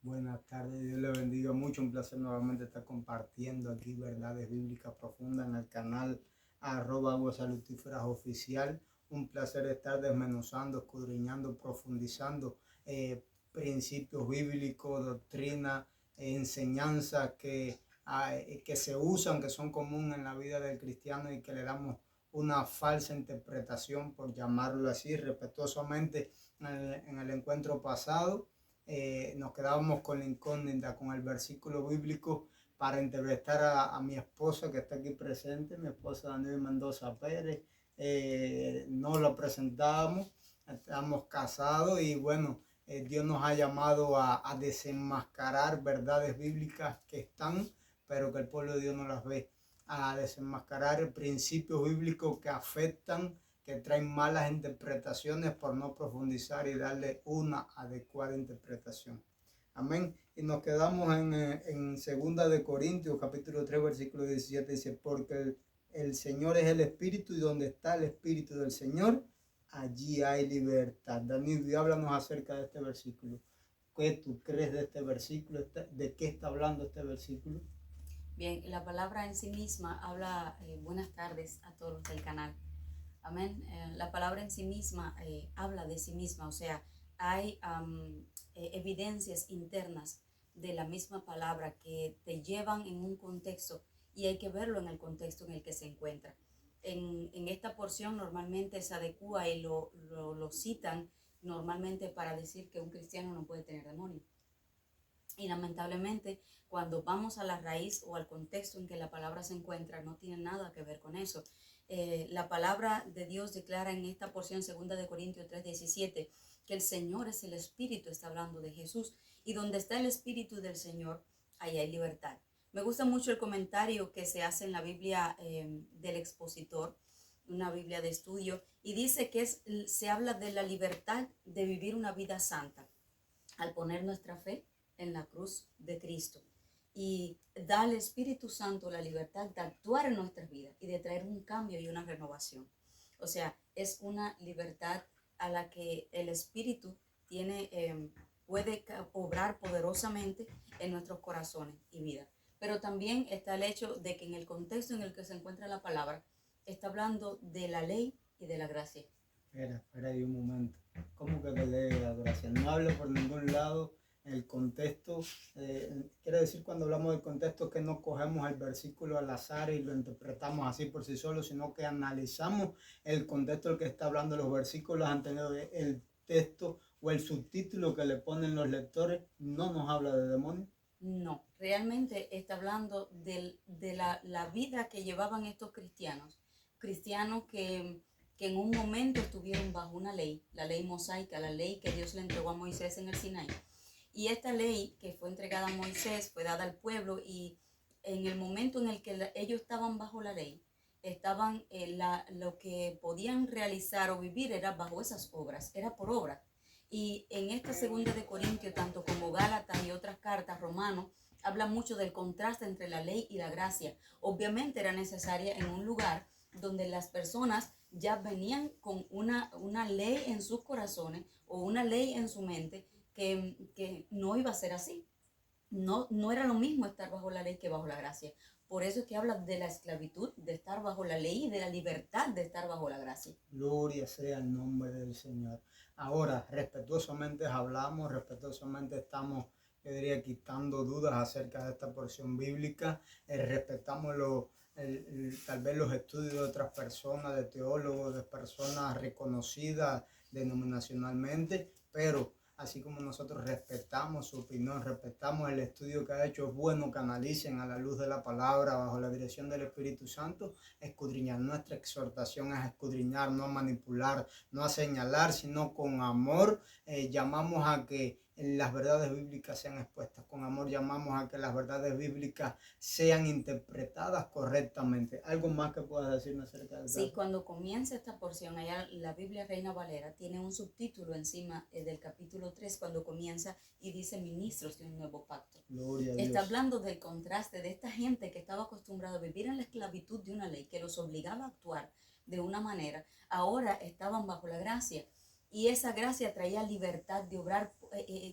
Buenas tardes, Dios le bendiga mucho. Un placer nuevamente estar compartiendo aquí verdades bíblicas profundas en el canal Aguas Salutíferas Oficial. Un placer estar desmenuzando, escudriñando, profundizando principios bíblicos, doctrina, enseñanzas que se usan, que son comunes en la vida del cristiano y que le damos una falsa interpretación, por llamarlo así, respetuosamente en el encuentro pasado. Nos quedábamos con la incógnita, con el versículo bíblico para interpretar a mi esposa que está aquí presente, mi esposa Daniel Mendoza Pérez. No la presentábamos, estamos casados y bueno, Dios nos ha llamado a desenmascarar verdades bíblicas que están, pero que el pueblo de Dios no las ve, a desenmascarar principios bíblicos que afectan, que traen malas interpretaciones por no profundizar y darle una adecuada interpretación. Amén. Y nos quedamos en 2 de Corintios, capítulo 3, versículo 17, dice, porque el Señor es el Espíritu y donde está el Espíritu del Señor, allí hay libertad. Daniel, háblanos acerca de este versículo. ¿Qué tú crees de este versículo? ¿De qué está hablando este versículo? Bien, la palabra en sí misma habla, buenas tardes a todos los del canal. Amén. La palabra en sí misma habla de sí misma, o sea, hay evidencias internas de la misma palabra que te llevan en un contexto y hay que verlo en el contexto en el que se encuentra. En esta porción normalmente se adecua y lo citan normalmente para decir que un cristiano no puede tener demonio. Y lamentablemente, cuando vamos a la raíz o al contexto en que la palabra se encuentra, no tiene nada que ver con eso. La palabra de Dios declara en esta porción 2 de Corintios 3:17 que el Señor es el Espíritu, está hablando de Jesús, y donde está el Espíritu del Señor, ahí hay libertad. Me gusta mucho el comentario que se hace en la Biblia del expositor, una Biblia de estudio, y dice que se habla de la libertad de vivir una vida santa al poner nuestra fe en la cruz de Cristo y da al Espíritu Santo la libertad de actuar en nuestras vidas y de traer un cambio y una renovación. O sea, es una libertad a la que el Espíritu puede obrar poderosamente en nuestros corazones y vida. Pero también está el hecho de que en el contexto en el que se encuentra la palabra, está hablando de la ley y de la gracia. Espera ahí un momento. ¿Cómo que de ley y la gracia? No habla por ningún lado el contexto. Quiere decir, cuando hablamos del contexto, que no cogemos el versículo al azar y lo interpretamos así por sí solo, sino que analizamos el contexto del que está hablando los versículos anteriores. El texto o el subtítulo que le ponen los lectores no nos habla de demonios. No, realmente está hablando de la vida que llevaban estos cristianos, cristianos que en un momento estuvieron bajo una ley, la ley mosaica, la ley que Dios le entregó a Moisés en el Sinaí. Y esta ley que fue entregada a Moisés fue dada al pueblo y en el momento en el que ellos estaban bajo la ley, estaban lo que podían realizar o vivir era bajo esas obras, era por obra. Y en esta segunda de Corintios, tanto como Gálatas y otras cartas, Romanos, habla mucho del contraste entre la ley y la gracia. Obviamente era necesaria en un lugar donde las personas ya venían con una ley en sus corazones o una ley en su mente que no iba a ser así. No era lo mismo estar bajo la ley que bajo la gracia. Por eso es que habla de la esclavitud, de estar bajo la ley y de la libertad de estar bajo la gracia. Gloria sea el nombre del Señor. Ahora, respetuosamente hablamos, respetuosamente estamos, yo diría, quitando dudas acerca de esta porción bíblica. Respetamos tal vez los estudios de otras personas, de teólogos, de personas reconocidas denominacionalmente, pero así como nosotros respetamos su opinión, respetamos el estudio que ha hecho, es bueno que analicen a la luz de la palabra, bajo la dirección del Espíritu Santo, escudriñar. Nuestra exhortación es escudriñar, no a manipular, no a señalar, sino con amor llamamos a que las verdades bíblicas sean expuestas. Con amor llamamos a que las verdades bíblicas sean interpretadas correctamente. ¿Algo más que puedas decirme acerca de eso? Sí, cuando comienza esta porción, allá la Biblia Reina Valera tiene un subtítulo encima del capítulo 3 cuando comienza y dice ministros de un nuevo pacto. Gloria a Dios. Está hablando del contraste de esta gente que estaba acostumbrada a vivir en la esclavitud de una ley que los obligaba a actuar de una manera. Ahora estaban bajo la gracia y esa gracia traía libertad de obrar,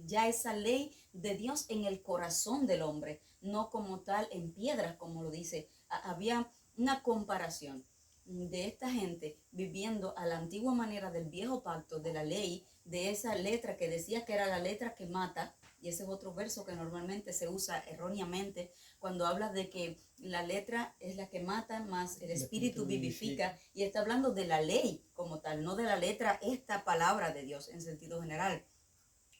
ya esa ley de Dios en el corazón del hombre, no como tal en piedras, como lo dice. Había una comparación de esta gente viviendo a la antigua manera del viejo pacto, de la ley, de esa letra que decía que era la letra que mata, y ese es otro verso que normalmente se usa erróneamente cuando habla de que la letra es la que mata, más el espíritu vivifica, y está hablando de la ley como tal, no de la letra, esta palabra de Dios en sentido general.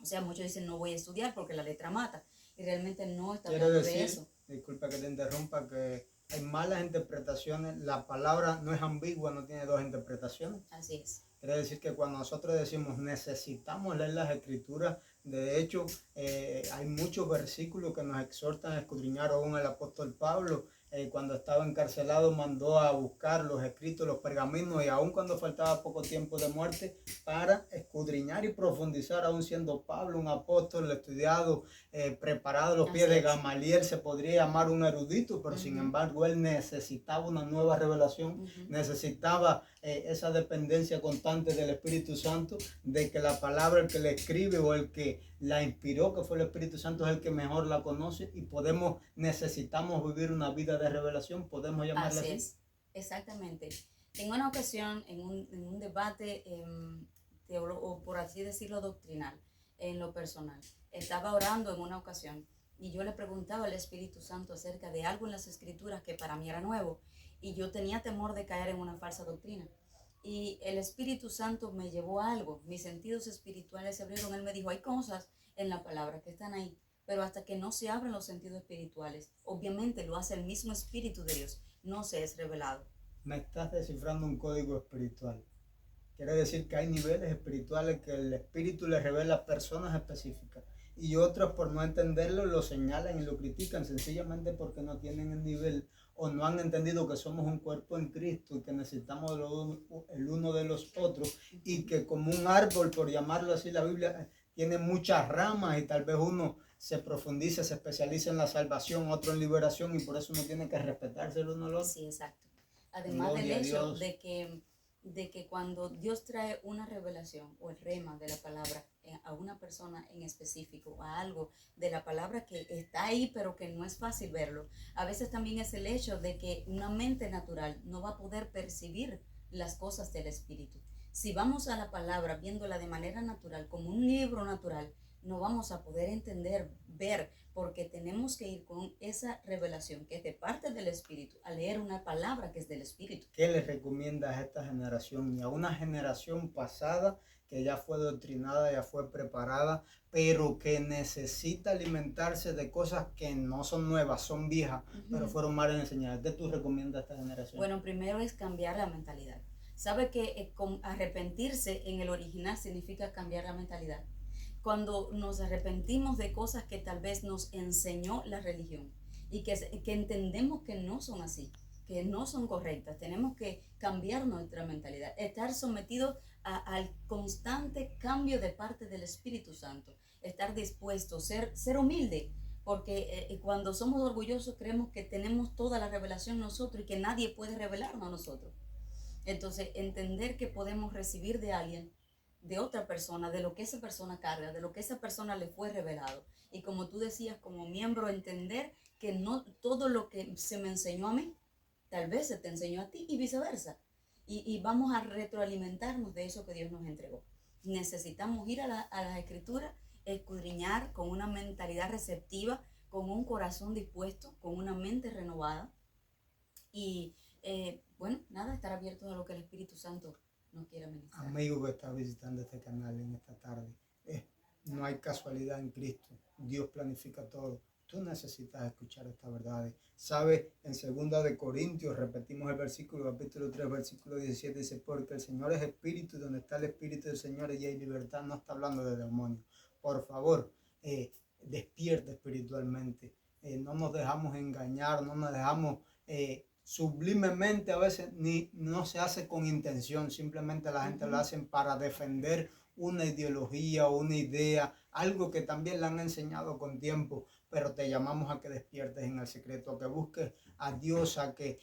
O sea, muchos dicen no voy a estudiar porque la letra mata, y realmente no está hablando de eso. Disculpa que te interrumpa, que hay malas interpretaciones. La palabra no es ambigua, no tiene dos interpretaciones. Así es. Quiere decir que cuando nosotros decimos necesitamos leer las escrituras, de hecho hay muchos versículos que nos exhortan a escudriñar. Aún el apóstol Pablo, cuando estaba encarcelado, mandó a buscar los escritos, los pergaminos, y aún cuando faltaba poco tiempo de muerte, para escudriñar y profundizar, aún siendo Pablo un apóstol estudiado, preparado a los pies de Gamaliel, se podría llamar un erudito, pero sin embargo él necesitaba una nueva revelación, necesitaba esa dependencia constante del Espíritu Santo, de que la palabra, el que la escribe o el que la inspiró, que fue el Espíritu Santo, es el que mejor la conoce, y necesitamos vivir una vida de revelación, podemos llamarla así. Es, exactamente. En una ocasión, en un debate o por así decirlo doctrinal, en lo personal, estaba orando en una ocasión y yo le preguntaba al Espíritu Santo acerca de algo en las Escrituras que para mí era nuevo, y yo tenía temor de caer en una falsa doctrina. Y el Espíritu Santo me llevó a algo, mis sentidos espirituales se abrieron. Él me dijo, hay cosas en la palabra que están ahí, pero hasta que no se abren los sentidos espirituales, obviamente lo hace el mismo Espíritu de Dios, no se es revelado. Me estás descifrando un código espiritual. Quiere decir que hay niveles espirituales que el Espíritu le revela a personas específicas, y otros, por no entenderlo, lo señalan y lo critican sencillamente porque no tienen el nivel o no han entendido que somos un cuerpo en Cristo y que necesitamos el uno de los otros, y que como un árbol, por llamarlo así, la Biblia tiene muchas ramas, y tal vez uno se profundice, se especializa en la salvación, otro en liberación, y por eso uno tiene que respetarse el uno al otro. Sí, exacto. Además del hecho de que cuando Dios trae una revelación o el rema de la palabra a una persona en específico, a algo de la palabra que está ahí pero que no es fácil verlo, a veces también es el hecho de que una mente natural no va a poder percibir las cosas del Espíritu. Si vamos a la palabra viéndola de manera natural, como un libro natural, no vamos a poder entender, ver, porque tenemos que ir con esa revelación que es de parte del Espíritu, a leer una palabra que es del Espíritu. ¿Qué le recomiendas a esta generación y a una generación pasada que ya fue doctrinada, ya fue preparada, pero que necesita alimentarse de cosas que no son nuevas, son viejas, pero fueron mal enseñadas? ¿Qué tú recomiendas a esta generación? Bueno, primero es cambiar la mentalidad. ¿Sabe que arrepentirse en el original significa cambiar la mentalidad? Cuando nos arrepentimos de cosas que tal vez nos enseñó la religión y que entendemos que no son así, que no son correctas, tenemos que cambiar nuestra mentalidad, estar sometidos al constante cambio de parte del Espíritu Santo, estar dispuesto, ser humilde, porque cuando somos orgullosos creemos que tenemos toda la revelación nosotros y que nadie puede revelarnos a nosotros. Entonces, entender que podemos recibir de alguien, de otra persona, de lo que esa persona carga, de lo que esa persona le fue revelado. Y como tú decías, como miembro, entender que no todo lo que se me enseñó a mí, tal vez se te enseñó a ti y viceversa. Y vamos a retroalimentarnos de eso que Dios nos entregó. Necesitamos ir a las Escrituras, escudriñar con una mentalidad receptiva, con un corazón dispuesto, con una mente renovada. Y bueno, nada, estar abiertos a lo que el Espíritu Santo nos quiera ministrar. Amigo que está visitando este canal en esta tarde, no hay casualidad en Cristo. Dios planifica todo. Tú necesitas escuchar estas verdades. ¿Sabes? En 2 de Corintios, repetimos el versículo, capítulo 3, versículo 17, dice, porque el Señor es Espíritu, y donde está el Espíritu del Señor y hay libertad. No está hablando de demonios. Por favor, despierta espiritualmente. No nos dejamos engañar, no nos dejamos sublimemente, a veces no se hace con intención, simplemente la gente lo hace para defender una ideología, una idea, algo que también le han enseñado con tiempo, pero te llamamos a que despiertes en el secreto, a que busques a Dios, a que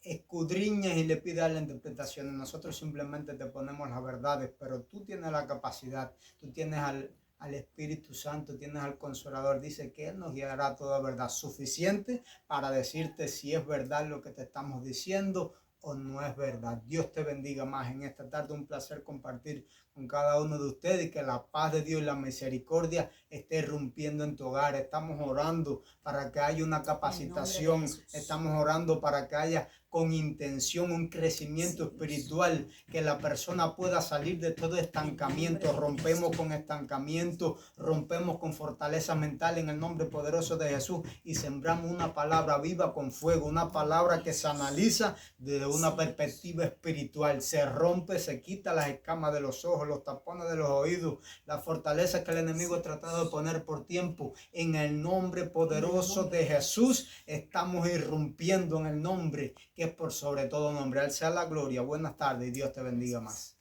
escudriñes y le pidas la interpretación. Nosotros simplemente te ponemos las verdades, pero tú tienes la capacidad, tú tienes al Espíritu Santo, tienes al Consolador. Dice que Él nos guiará a toda verdad, suficiente para decirte si es verdad lo que te estamos diciendo o no es verdad. Dios te bendiga más en esta tarde. Un placer compartir con cada uno de ustedes y que la paz de Dios y la misericordia esté irrumpiendo en tu hogar. Estamos orando para que haya una capacitación, estamos orando para que haya con intención un crecimiento espiritual, que la persona pueda salir de todo estancamiento. Rompemos con estancamiento, rompemos con fortaleza mental en el nombre poderoso de Jesús y sembramos una palabra viva con fuego, una palabra que se analiza desde una perspectiva espiritual. Se rompe, se quita las escamas de los ojos, los tapones de los oídos, la fortaleza que el enemigo ha tratado de poner por tiempo. En el nombre poderoso de Jesús estamos irrumpiendo en el nombre que es por sobre todo nombre. Al sea la gloria. Buenas tardes y Dios te bendiga más.